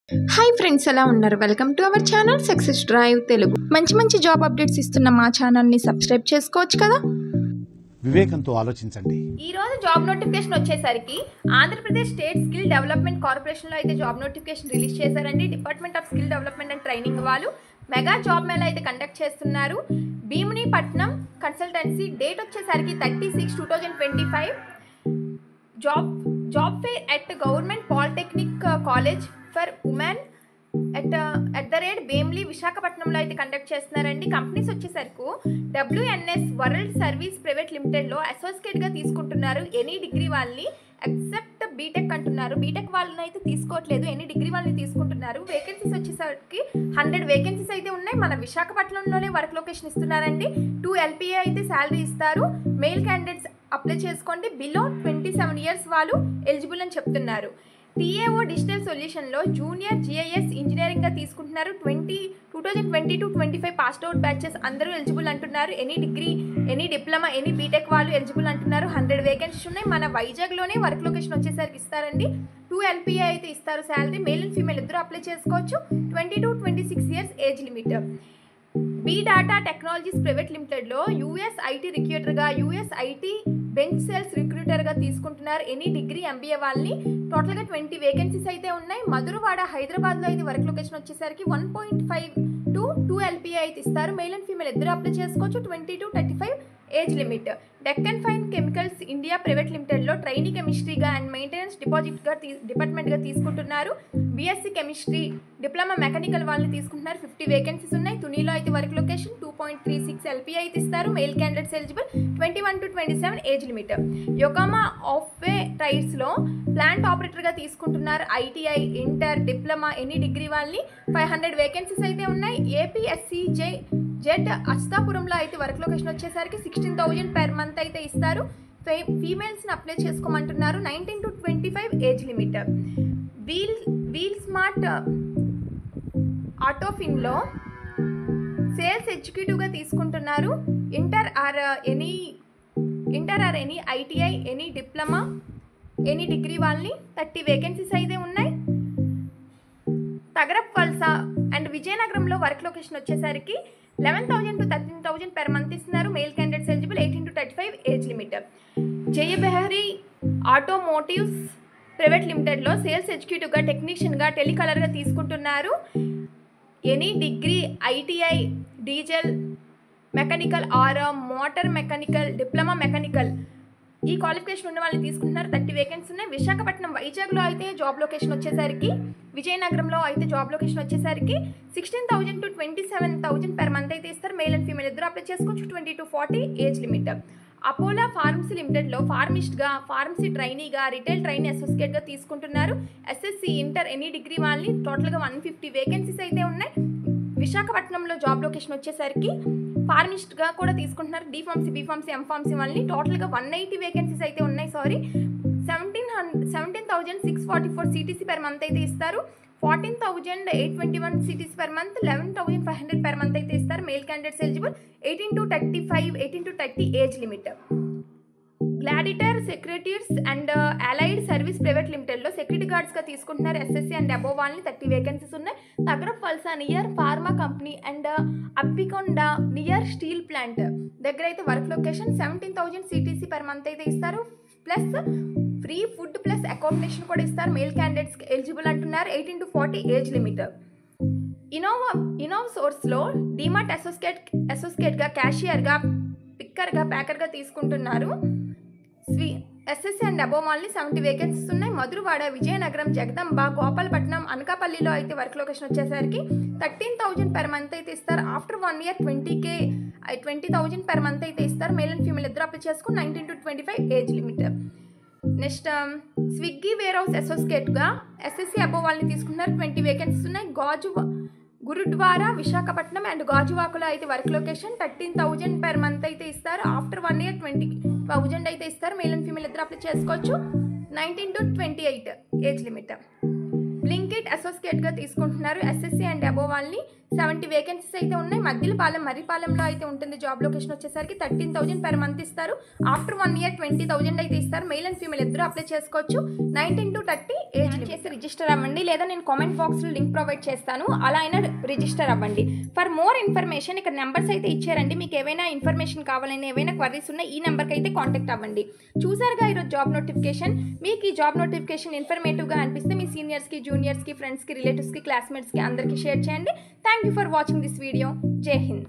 Hi friends, ఎలా ఉన్నారు? Welcome to our channel success drive Telugu. మంచి జాబ్ అప్డేట్స్ ఇస్తున్న మా ఛానల్ని సబ్స్క్రైబ్ చేసుకోవచ్చు కదా. వివేకంతో ఆలోచించండి. ఈ రోజు జాబ్ నోటిఫికేషన్ వచ్చేసరికి ఆంధ్రప్రదేశ్ స్టేట్ స్కిల్ డెవలప్మెంట్ కార్పొరేషన్లో అయితే జాబ్ నోటిఫికేషన్ రిలీజ్ చేశారండి. Department of skill development and training వాళ్ళు మెగా జాబ్ మేళా అయితే కండక్ట్ చేస్తున్నారు. భీమునిపట్నం కన్సల్టెన్సీ డేట్ వచ్చేసరికి 30/6/2025. Job fair at government polytechnic college for women at the rate Bheemili విశాఖపట్నంలో అయితే కండక్ట్ చేస్తున్నారండి. కంపెనీస్ వచ్చేసరికి WNS వరల్డ్ సర్వీస్ ప్రైవేట్ లిమిటెడ్లో అసోసియేట్గా తీసుకుంటున్నారు. ఎనీ డిగ్రీ వాళ్ళని ఎక్సెప్ట్ బీటెక్ అంటున్నారు. బీటెక్ వాళ్ళని అయితే తీసుకోవట్లేదు, ఎనీ డిగ్రీ వాళ్ళని తీసుకుంటున్నారు. వేకెన్సీస్ వచ్చేసరికి 100 వేకెన్సీస్ అయితే ఉన్నాయి. మన విశాఖపట్నంలోనే వర్క్ లొకేషన్ ఇస్తున్నారండి. 2 LPA అయితే శాలరీ ఇస్తారు. మెయిల్ క్యాండిడేట్స్ అప్లై చేసుకోండి. బిలో 27 ఇయర్స్ వాళ్ళు ఎలిజిబుల్ అని చెప్తున్నారు. TAO డిజిటల్ సొల్యూషన్లో జూనియర్ GIS ఇంజనీరింగ్గా తీసుకుంటున్నారు. 2022-25 పాస్ట్ అవుట్ బ్యాచెస్ అందరూ ఎలిజిబుల్ అంటున్నారు. Any degree, any diploma, any BTech వాళ్ళు ఎలిజిబుల్ అంటున్నారు. 100 వేకెన్సీస్ ఉన్నాయి. మన వైజాగ్లోనే వర్క్ లొకేషన్ వచ్చేసరికి ఇస్తారండి. 2 LPA అయితే ఇస్తారు శాలరీ. మేల్ అండ్ ఫీమేల్ ఇద్దరు అప్లై చేసుకోవచ్చు. 20-26 years age limit. Data technologies private లిమిటెడ్లో US IT రిక్రూటర్గా, US IT బెంచ్ సేల్స్ రిక్రూటర్గా తీసుకుంటున్నారు. ఎనీ డిగ్రీ MBA వాళ్ళని. టోటల్గా 20 వేకెన్సీస్ అయితే ఉన్నాయి. మధురవాడ హైదరాబాద్లో అయితే వర్క్ లొకేషన్ వచ్చేసరికి 1.5 to 2 LPA అయితే ఇస్తారు. మేల్ అండ్ ఫీమేల్ ఇద్దరు అప్లై చేసుకోవచ్చు. 20-35 age limit. Deccan fine chemicals India private లిమిటెడ్లో ట్రైనీ కెమిస్ట్రీగా అండ్ మెయింటెనెన్స్ డిపార్ట్మెంట్గా తీసుకుంటున్నారు. BSc కెమిస్ట్రీ, డిప్లొమా మెకానికల్ వాళ్ళని తీసుకుంటున్నారు. 50 వేకెన్సీస్ ఉన్నాయి. తునిలో అయితే వర్క్ లొకేషన్. 2.36 LPA అయితే ఇస్తారు. Mail candidates eligible. 21-27 age limit. Yokohama off way టైర్స్లో ప్లాంట్ ఆపరేటర్గా తీసుకుంటున్నారు. ITI, inter, diploma, any degree వాళ్ళని. 500 వేకెన్సీస్ అయితే ఉన్నాయి. APSCJ అస్తాపురంలో అయితే వర్క్ లొకేషన్ వచ్చేసరికి 16,000 per month అయితే ఇస్తారు. ఫీమేల్స్ని అప్లై చేసుకోమంటున్నారు. 19-25 ఏజ్ లిమిట్. వీల్ స్మార్ట్ ఆటోఫిన్లో సేల్స్ ఎగ్జిక్యూటివ్గా తీసుకుంటున్నారు. Inter or any ITI, any diploma, any degree వాళ్ళని. 30 వేకెన్సీస్ అయితే ఉన్నాయి. తగరప్ వల్సా అండ్ విజయనగరంలో వర్క్ లొకేషన్ వచ్చేసరికి 11,000-13,000 per month ఇస్తున్నారు. Male candidates eligible. 18-35 age limit. Jayabheri automotives private లిమిటెడ్లో సేల్స్ ఎగ్జిక్యూటివ్గా, టెక్నీషియన్గా, టెలికాలర్గా తీసుకుంటున్నారు. Any degree ITI, diesel mechanical or motor mechanical, diploma mechanical ఈ క్వాలిఫికేషన్ ఉన్న వాళ్ళని తీసుకుంటున్నారు. 30 వేకెన్సీ ఉన్నాయి. విశాఖపట్నం, వైజాగ్లో అయితే జాబ్ లొకేషన్ వచ్చేసరికి, విజయనగరంలో అయితే జాబ్ లొకేషన్ వచ్చేసరికి 16,000-27,000 per month అయితే ఇస్తారు. మేల్ అండ్ ఫీమేల్ ఇద్దరు అప్లై చేసుకోవచ్చు. 20-40 ఏజ్ లిమిట్. అపోలో ఫార్మసీ లిమిటెడ్లో ఫార్మిస్ట్గా, ఫార్మసీ ట్రైనీగా, రిటైల్ ట్రైనీ అసోసియేట్గా తీసుకుంటున్నారు. SSC, ఇంటర్, ఎనీ డిగ్రీ వాళ్ళని. టోటల్గా 150 వేకెన్సీస్ అయితే ఉన్నాయి. విశాఖపట్నంలో జాబ్ లొకేషన్ వచ్చేసరికి ఫార్మిస్ట్గా కూడా తీసుకుంటున్నారు. D-Pharmacy, B-Pharmacy, M-Pharmacy వాళ్ళని. టోటల్గా 180 వేకెన్సీస్ అయితే ఉన్నాయి. 17,644 CTC per month అయితే ఇస్తారు. 14,821 CTC per month, 11,500 per month అయితే ఇస్తారు. Mail candidates eligible. 18-30 age limit. Gladiator secretaries and allied service private లిమిటెడ్లో సెక్యూరిటీ గార్డ్స్గా తీసుకుంటున్నారు. SSC అండ్ అబోవ్ వాళ్ళని. 30 వేకెన్సీస్ ఉన్నాయి. Tagarapuvalasa near pharma company and Appikonda near steel plant దగ్గర అయితే work location. 17,000 CTC per month అయితే ఇస్తారు. Plus free food plus accommodation కూడా ఇస్తారు. మెయిల్ క్యాండిడేట్స్ ఎలిజిబుల్ అంటున్నారు. 18-40 ఏజ్ లిమిట్. ఇన్నోవా సోర్స్లో డిమార్ట్ అసోసియేట్గా, క్యాషియర్గా, పిక్కర్గా, ప్యాకర్గా తీసుకుంటున్నారు. SSC అండ్ అబోవ్ వాళ్ళని. 70 వేకెన్సీస్ ఉన్నాయి. మధురవాడ, విజయనగరం, జగదంబ, గోపాలపట్నం, అనకాపల్లిలో అయితే వర్క్ లొకేషన్ వచ్చేసరికి 13,000 per month అయితే ఇస్తారు. ఆఫ్టర్ 1 year 20,000 per month అయితే ఇస్తారు. మేల్ అండ్ ఫీమేల్ ఇద్దరు అప్లై చేసుకుని. 19-25 age limit. Next Swiggy warehouse అసోసియేట్గా SSC అబోవ్ వాళ్ళని తీసుకున్నారు. 20 వేకెన్సీస్ ఉన్నాయి. గురుద్వారా, విశాఖపట్నం అండ్ గాజువాకలో అయితే వర్క్ లొకేషన్. 13,000 per month అయితే ఇస్తారు. ఆఫ్టర్ 1 year 20,000 అయితే ఇస్తారు. మేల్ అండ్ ఫీమేల్ ఇద్దరు అప్లై చేసుకోవచ్చు. 19-28 ఏజ్ లిమిట్. బ్లింకిట్ అసోసియేట్గా తీసుకుంటున్నారు. SSC అండ్ అబోవ్ వాళ్ళని. 70 వేకెన్సీస్ అయితే ఉన్నాయి. మద్దిలపాలెం మర్రిపాలెంలో అయితే ఉంటుంది. జాబ్ లొకేషన్ వచ్చేసరికి 13,000 per month ఇస్తారు. ఆఫ్టర్ 1 year 20,000 అయితే ఇస్తారు. మెయిల్ అండ్ ఫీమేల్ ఇద్దరు అప్లై చేసుకోవచ్చు. 19 to 30 ఏజ్ చేసి రిజిస్టర్ అవ్వండి, లేదా నేను కామెంట్ బాక్స్లో లింక్ ప్రొవైడ్ చేస్తాను, అలా అయినా రిజిస్టర్ అవ్వండి. ఫర్ మోర్ ఇన్ఫర్మేషన్ ఇక్కడ నెంబర్స్ అయితే ఇచ్చారండి. మీకు ఏవైనా ఇన్ఫర్మేషన్ కావాలని, ఏవైనా క్వరీస్ ఉన్నాయి, ఈ నెంబర్కి అయితే కాంటాక్ట్ అవ్వండి. చూసారుగా ఈరోజు జాబ్ నోటిఫికేషన్. మీకు ఈ జాబ్ నోటిఫికేషన్ ఇన్ఫర్మేటివ్గా అనిపిస్తే మీ సీనియర్స్కి, జూనియర్స్కి, ఫ్రెండ్స్కి, రిలేటివ్స్కి, క్లాస్మేట్స్కి అందరికీ షేర్ చేయండి. Thank you for watching this video. జై హింద్.